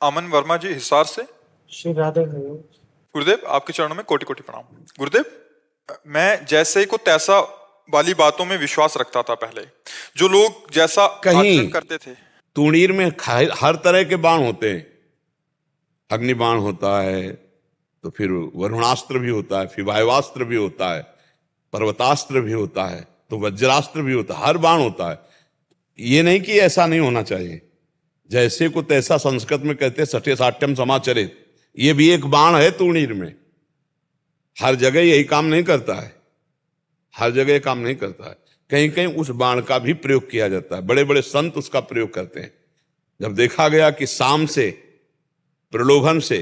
अमन वर्मा जी हिसार से। श्री राधे हरि। गुरुदेव आपके चरणों में कोटि कोटि प्रणाम। गुरुदेव मैं जैसे को तैसा वाली बातों में विश्वास रखता था पहले। जो लोग जैसा कहीं आचरण करते थे। तूणीर में हर तरह के बाण होते हैं। अग्निबाण होता है, तो फिर वरुणास्त्र भी होता है, फिर वायुवास्त्र भी होता है, पर्वतास्त्र भी होता है, तो वज्रास्त्र भी होता है, हर बाण होता है। ये नहीं कि ऐसा नहीं होना चाहिए। जैसे को तैसा संस्कृत में कहते सठे साठ्यम समाचरित, ये भी एक बाण है तूणीर में। हर जगह यही काम नहीं करता है, हर जगह काम नहीं करता है। कहीं कहीं उस बाण का भी प्रयोग किया जाता है। बड़े बड़े संत उसका प्रयोग करते हैं। जब देखा गया कि साम से, प्रलोभन से,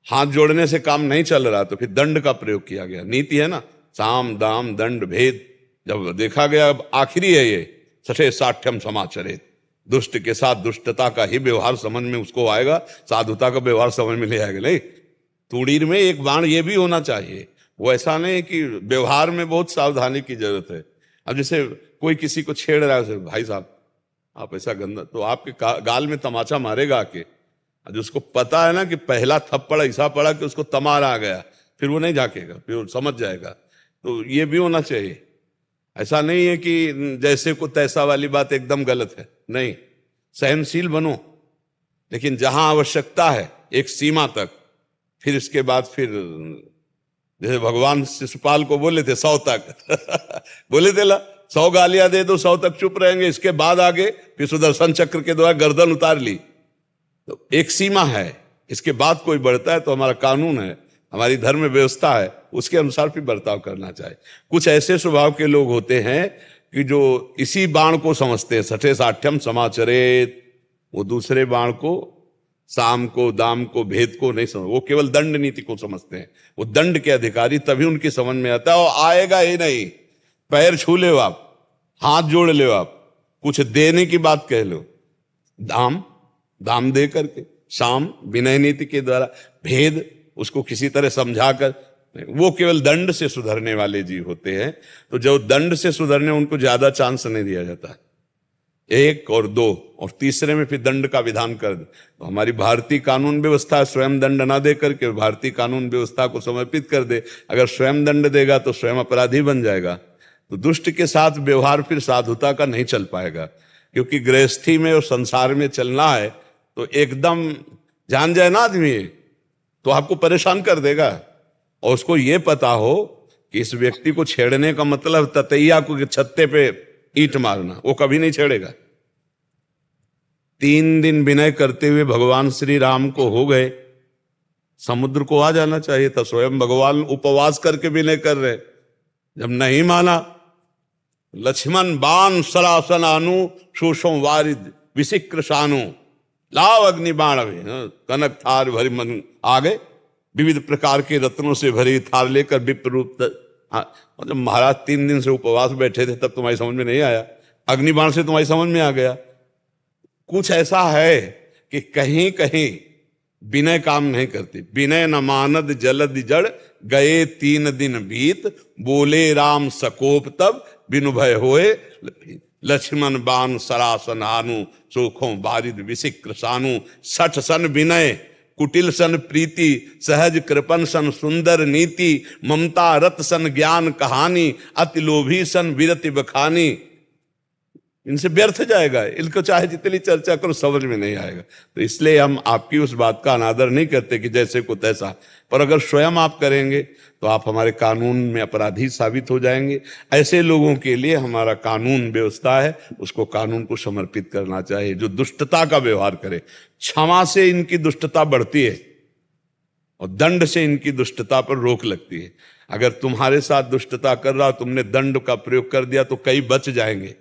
हाथ जोड़ने से काम नहीं चल रहा, तो फिर दंड का प्रयोग किया गया। नीति है ना, साम दाम दंड भेद। जब देखा गया अब आखिरी है ये, सठे साठ्यम समाचरित, दुष्ट के साथ दुष्टता का ही व्यवहार समझ में उसको आएगा, साधुता का व्यवहार समझ में नहीं आएगा। नहीं, तूणीर में एक बाण ये भी होना चाहिए। वो ऐसा नहीं कि व्यवहार में बहुत सावधानी की जरूरत है। अब जैसे कोई किसी को छेड़ रहा है, भाई साहब आप ऐसा गंदा, तो आपके गाल में तमाचा मारेगा आके। जिसको पता है ना कि पहला थप्पड़ ऐसा पड़ा कि उसको तमार आ गया, फिर वो नहीं झाकेगा, फिर वो समझ जाएगा। तो ये भी होना चाहिए। ऐसा नहीं है कि जैसे को तैसा वाली बात एकदम गलत है, नहीं। सहनशील बनो, लेकिन जहां आवश्यकता है एक सीमा तक, फिर इसके बाद फिर जैसे भगवान शिशुपाल को बोले थे 100 तक बोले थे ला 100 गालियां दे दो, 100 तक चुप रहेंगे, इसके बाद आगे फिर सुदर्शन चक्र के द्वारा गर्दन उतार ली। तो एक सीमा है, इसके बाद कोई बढ़ता है तो हमारा कानून है, हमारी धर्म व्यवस्था है, उसके अनुसार भी बर्ताव करना चाहिए। कुछ ऐसे स्वभाव के लोग होते हैं कि जो इसी बाण को समझते हैं, सठे साठ्यम समाचरित। वो दूसरे बाण को, साम को, दाम को, भेद को नहीं समझ, वो केवल दंड नीति को समझते हैं। वो दंड के अधिकारी, तभी उनकी समझ में आता है। और आएगा ही नहीं, पैर छू ले आप, हाथ जोड़ ले आप, कुछ देने की बात कह लो, दाम दे करके, साम विनय नीति के द्वारा, भेद उसको किसी तरह समझाकर, वो केवल दंड से सुधरने वाले जीव होते हैं। तो जो दंड से सुधरने, उनको ज्यादा चांस नहीं दिया जाता है। 1 और 2 और तीसरे में फिर दंड का विधान कर दे। तो हमारी भारतीय कानून व्यवस्था स्वयं दंड ना दे करके भारतीय कानून व्यवस्था को समर्पित कर दे। अगर स्वयं दंड देगा तो स्वयं अपराधी बन जाएगा। तो दुष्ट के साथ व्यवहार फिर साधुता का नहीं चल पाएगा, क्योंकि गृहस्थी में और संसार में चलना है तो एकदम जान जाए ना आदमी, तो आपको परेशान कर देगा। और उसको ये पता हो कि इस व्यक्ति को छेड़ने का मतलब ततैया को छत्ते पे ईंट मारना, वो कभी नहीं छेड़ेगा। 3 दिन विनय करते हुए भगवान श्री राम को हो गए, समुद्र को आ जाना चाहिए था। स्वयं भगवान उपवास करके विनय कर रहे, जब नहीं माना, लक्ष्मण बाण सरासन आनु शोषो वारिद विशिक्र शानु, लाव अग्नि बाण कनक थार भरी मन। आ गए, विविध प्रकार के रत्नों से भरी थार लेकर विप्र रूप। जब महाराज 3 दिन से उपवास बैठे थे, तब तुम्हारी समझ में नहीं आया, अग्निबाण से तुम्हारी समझ में आ गया। कुछ ऐसा है कि कहीं कहीं विनय काम नहीं करती। विनय न मानद जलद जड़, गए 3 दिन बीत, बोले राम सकोप तब, बिनु भय होए लक्ष्मण बाण सरासन आनु, सोखों बारिद विशिक्र सानु। 60 सन विनय, कुटिल सन प्रीति, सहज कृपन सन सुंदर नीति, ममता रत सन ज्ञान कहानी, अति लोभी सन विरति बखानी। इनसे व्यर्थ जाएगा, इनको चाहे जितनी चर्चा करो समझ में नहीं आएगा। तो इसलिए हम आपकी उस बात का अनादर नहीं करते कि जैसे को तैसा, पर अगर स्वयं आप करेंगे तो आप हमारे कानून में अपराधी साबित हो जाएंगे। ऐसे लोगों के लिए हमारा कानून व्यवस्था है, उसको कानून को समर्पित करना चाहिए। जो दुष्टता का व्यवहार करे, क्षमा से इनकी दुष्टता बढ़ती है और दंड से इनकी दुष्टता पर रोक लगती है। अगर तुम्हारे साथ दुष्टता कर रहा, तुमने दंड का प्रयोग कर दिया, तो कई बच जाएंगे।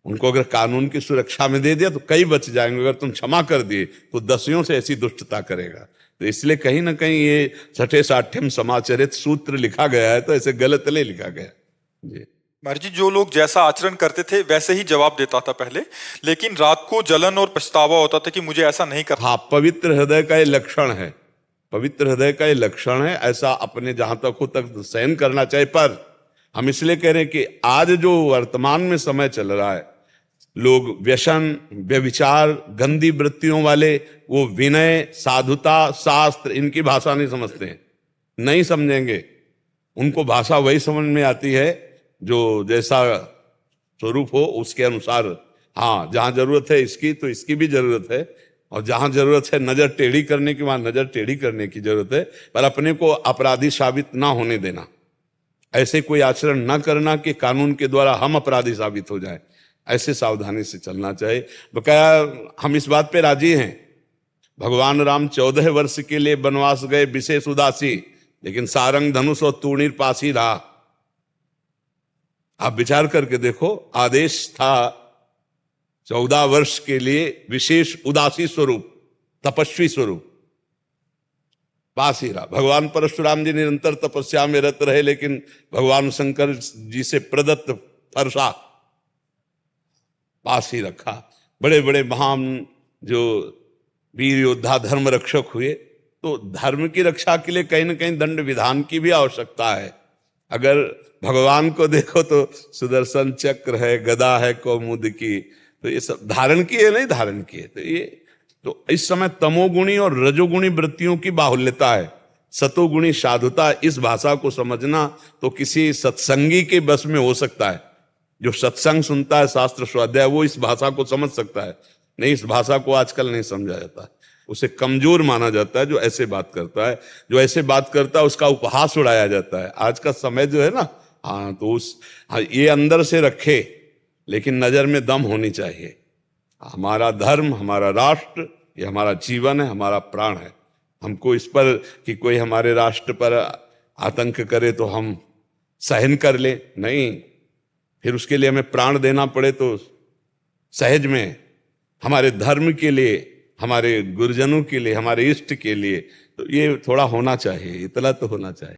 उनको अगर कानून की सुरक्षा में दे दिया तो कई बच जाएंगे। अगर तुम क्षमा कर दिए तो दसियों से ऐसी दुष्टता करेगा। तो इसलिए कहीं ना कहीं ये सठे साठ्यम समाचरित सूत्र लिखा गया है, तो ऐसे गलत नहीं लिखा गया जी। महाराज जी, जो लोग जैसा आचरण करते थे वैसे ही जवाब देता था पहले, लेकिन रात को जलन और पछतावा होता था कि मुझे ऐसा नहीं करना। हाँ, पवित्र हृदय का ये लक्षण है, पवित्र हृदय का ये लक्षण है। ऐसा अपने जहां तक हो तक सहन करना चाहिए। पर हम इसलिए कह रहे हैं कि आज जो वर्तमान में समय चल रहा है, लोग व्यसन, व्यभिचार, गंदी वृत्तियों वाले, वो विनय, साधुता, शास्त्र, इनकी भाषा नहीं समझते हैं, नहीं समझेंगे। उनको भाषा वही समझ में आती है जो जैसा स्वरूप हो उसके अनुसार। हाँ, जहां जरूरत है इसकी तो इसकी भी जरूरत है, और जहां जरूरत है नजर टेढ़ी करने की वहां नजर टेढ़ी करने की जरूरत है, पर अपने को अपराधी साबित ना होने देना। ऐसे कोई आचरण ना करना कि कानून के द्वारा हम अपराधी साबित हो जाए, ऐसे सावधानी से चलना चाहिए। बकाया हम इस बात पे राजी हैं, भगवान राम 14 वर्ष के लिए वनवास गए विशेष उदासी, लेकिन सारंग धनुष और तूणीर पास ही रहा। आप विचार करके देखो, आदेश था 14 वर्ष के लिए विशेष उदासी स्वरूप, तपस्वी स्वरूप, पास ही रहा। भगवान परशुराम जी निरंतर तपस्या में रत रहे, लेकिन भगवान शंकर जी से प्रदत्त फरसा पास ही रखा। बड़े बड़े महान जो वीर योद्धा धर्म रक्षक हुए, तो धर्म की रक्षा के लिए कहीं ना कहीं दंड विधान की भी आवश्यकता है। अगर भगवान को देखो तो सुदर्शन चक्र है, गदा है कौमुद की, तो ये सब धारण किए नहीं धारण किए, तो इस समय तमोगुणी और रजोगुणी वृत्तियों की बाहुल्यता है। सतोगुणी साधुता, इस भाषा को समझना तो किसी सत्संगी के बस में हो सकता है। जो सत्संग सुनता है, शास्त्र स्वाध्याय, वो इस भाषा को समझ सकता है। नहीं, इस भाषा को आजकल नहीं समझा जाता, उसे कमजोर माना जाता है जो ऐसे बात करता है। जो ऐसे बात करता है उसका उपहास उड़ाया जाता है। आज का समय जो है ना, हाँ, तो ये अंदर से रखे, लेकिन नजर में दम होनी चाहिए। हमारा धर्म, हमारा राष्ट्र, ये हमारा जीवन है, हमारा प्राण है। हमको इस पर कि कोई हमारे राष्ट्र पर आतंक करे तो हम सहन कर ले, नहीं, फिर उसके लिए हमें प्राण देना पड़े तो सहज में, हमारे धर्म के लिए, हमारे गुरुजनों के लिए, हमारे इष्ट के लिए, तो ये थोड़ा होना चाहिए, इतना तो होना चाहिए।